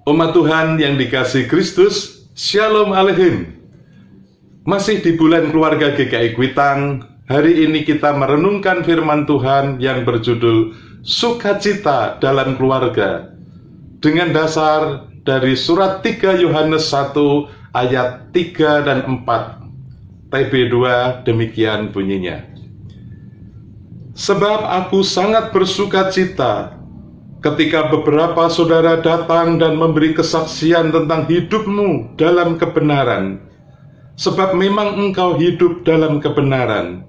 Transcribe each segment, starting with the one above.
Umat Tuhan yang dikasihi Kristus, Shalom Aleichem. Masih di bulan keluarga GKI Kuitang, hari ini kita merenungkan firman Tuhan yang berjudul Sukacita dalam Keluarga, dengan dasar dari surat 3 Yohanes 1 ayat 3 dan 4. TB2 demikian bunyinya. Sebab aku sangat bersukacita ketika beberapa saudara datang dan memberi kesaksian tentang hidupmu dalam kebenaran, sebab memang engkau hidup dalam kebenaran.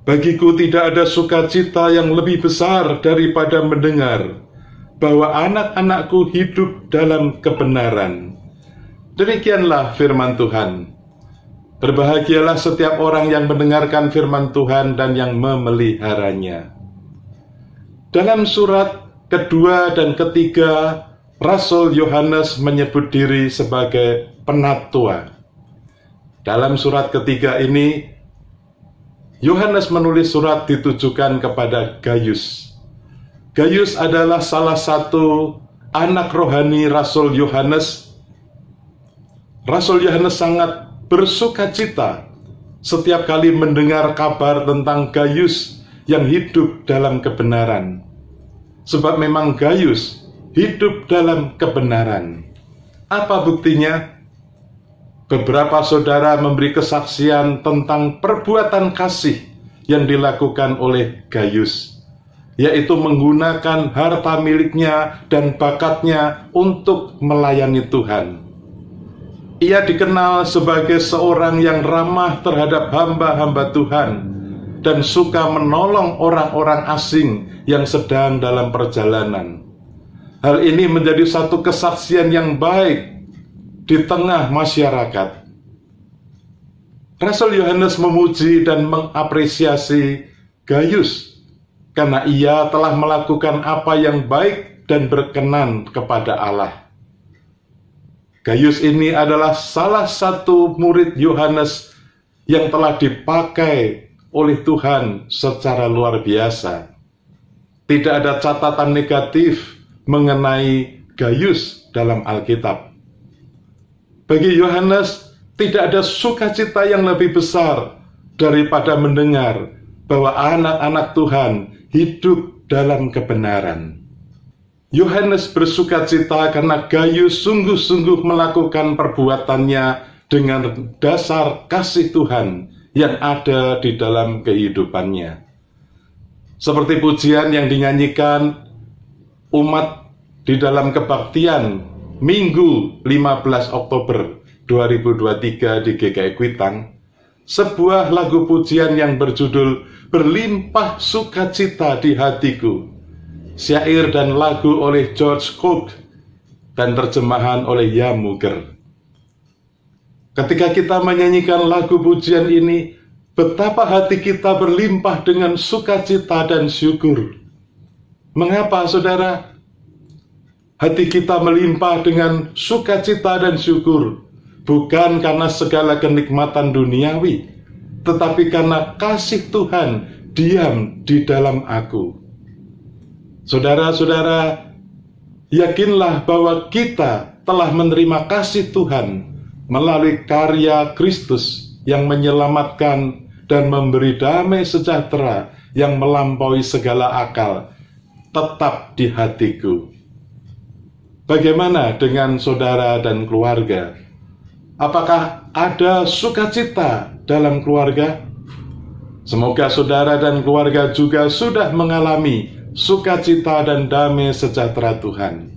Bagiku tidak ada sukacita yang lebih besar daripada mendengar bahwa anak-anakku hidup dalam kebenaran. Demikianlah firman Tuhan. Berbahagialah setiap orang yang mendengarkan firman Tuhan dan yang memeliharanya. Dalam surat kedua dan ketiga, Rasul Yohanes menyebut diri sebagai penatua. Dalam surat ketiga ini, Yohanes menulis surat ditujukan kepada Gayus. Gayus adalah salah satu anak rohani Rasul Yohanes. Rasul Yohanes sangat bersukacita setiap kali mendengar kabar tentang Gayus yang hidup dalam kebenaran. Sebab memang Gayus hidup dalam kebenaran. Apa buktinya? Beberapa saudara memberi kesaksian tentang perbuatan kasih yang dilakukan oleh Gayus, yaitu menggunakan harta miliknya dan bakatnya untuk melayani Tuhan. Ia dikenal sebagai seorang yang ramah terhadap hamba-hamba Tuhan dan suka menolong orang-orang asing yang sedang dalam perjalanan. Hal ini menjadi satu kesaksian yang baik di tengah masyarakat. Rasul Yohanes memuji dan mengapresiasi Gayus karena ia telah melakukan apa yang baik dan berkenan kepada Allah. Gayus ini adalah salah satu murid Yohanes yang telah dipakai oleh Tuhan secara luar biasa. Tidak ada catatan negatif mengenai Gayus dalam Alkitab. Bagi Yohanes, tidak ada sukacita yang lebih besar daripada mendengar bahwa anak-anak Tuhan hidup dalam kebenaran. Yohanes bersukacita karena Gayus sungguh-sungguh melakukan perbuatannya dengan dasar kasih Tuhan yang ada di dalam kehidupannya. Seperti pujian yang dinyanyikan umat di dalam kebaktian Minggu 15 Oktober 2023 di GKI Kuitang, sebuah lagu pujian yang berjudul Berlimpah Sukacita di Hatiku. Syair dan lagu oleh George Cook dan terjemahan oleh Yamuger. Ketika kita menyanyikan lagu pujian ini, betapa hati kita berlimpah dengan sukacita dan syukur. Mengapa, saudara? Hati kita melimpah dengan sukacita dan syukur, bukan karena segala kenikmatan duniawi, tetapi karena kasih Tuhan diam di dalam aku. Saudara-saudara, yakinlah bahwa kita telah menerima kasih Tuhan melalui karya Kristus yang menyelamatkan dan memberi damai sejahtera yang melampaui segala akal tetap di hatiku. Bagaimana dengan saudara dan keluarga? Apakah ada sukacita dalam keluarga? Semoga saudara dan keluarga juga sudah mengalami sukacita dan damai sejahtera Tuhan.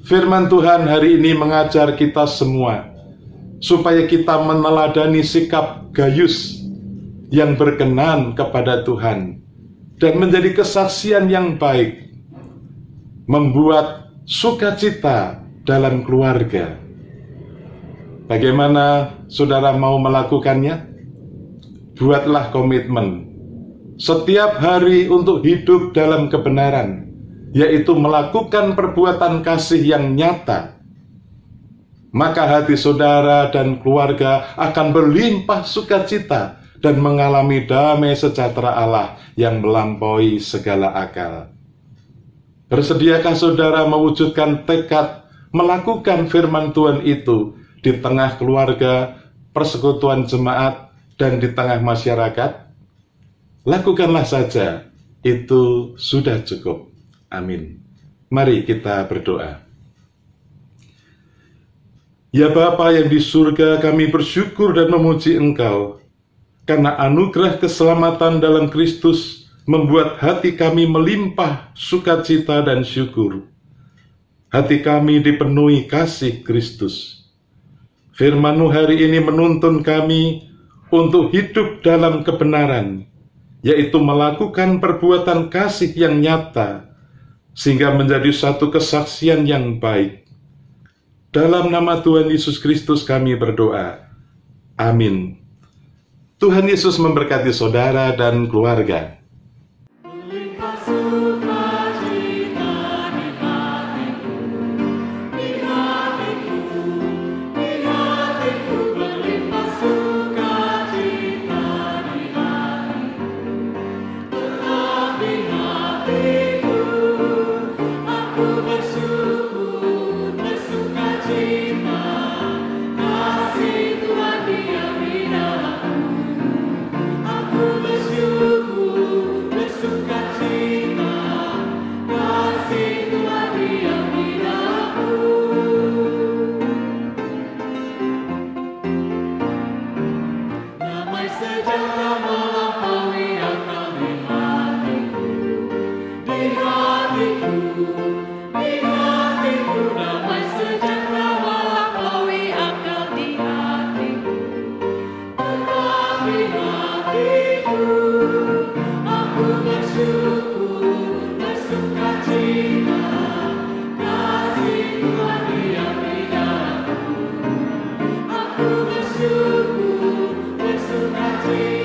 Firman Tuhan hari ini mengajar kita semua supaya kita meneladani sikap Gayus yang berkenan kepada Tuhan dan menjadi kesaksian yang baik, membuat sukacita dalam keluarga. Bagaimana saudara mau melakukannya? Buatlah komitmen setiap hari untuk hidup dalam kebenaran, yaitu melakukan perbuatan kasih yang nyata. Maka hati saudara dan keluarga akan berlimpah sukacita dan mengalami damai sejahtera Allah yang melampaui segala akal. Bersediakah saudara mewujudkan tekad melakukan firman Tuhan itu di tengah keluarga, persekutuan jemaat, dan di tengah masyarakat? Lakukanlah saja, itu sudah cukup. Amin. Mari kita berdoa. Ya Bapa yang di surga, kami bersyukur dan memuji Engkau, karena anugerah keselamatan dalam Kristus membuat hati kami melimpah sukacita dan syukur. Hati kami dipenuhi kasih Kristus. Firman-Mu hari ini menuntun kami untuk hidup dalam kebenaran, yaitu melakukan perbuatan kasih yang nyata, sehingga menjadi satu kesaksian yang baik. Dalam nama Tuhan Yesus Kristus kami berdoa. Amin. Tuhan Yesus memberkati saudara dan keluarga. Bersyukur, bersuka cita.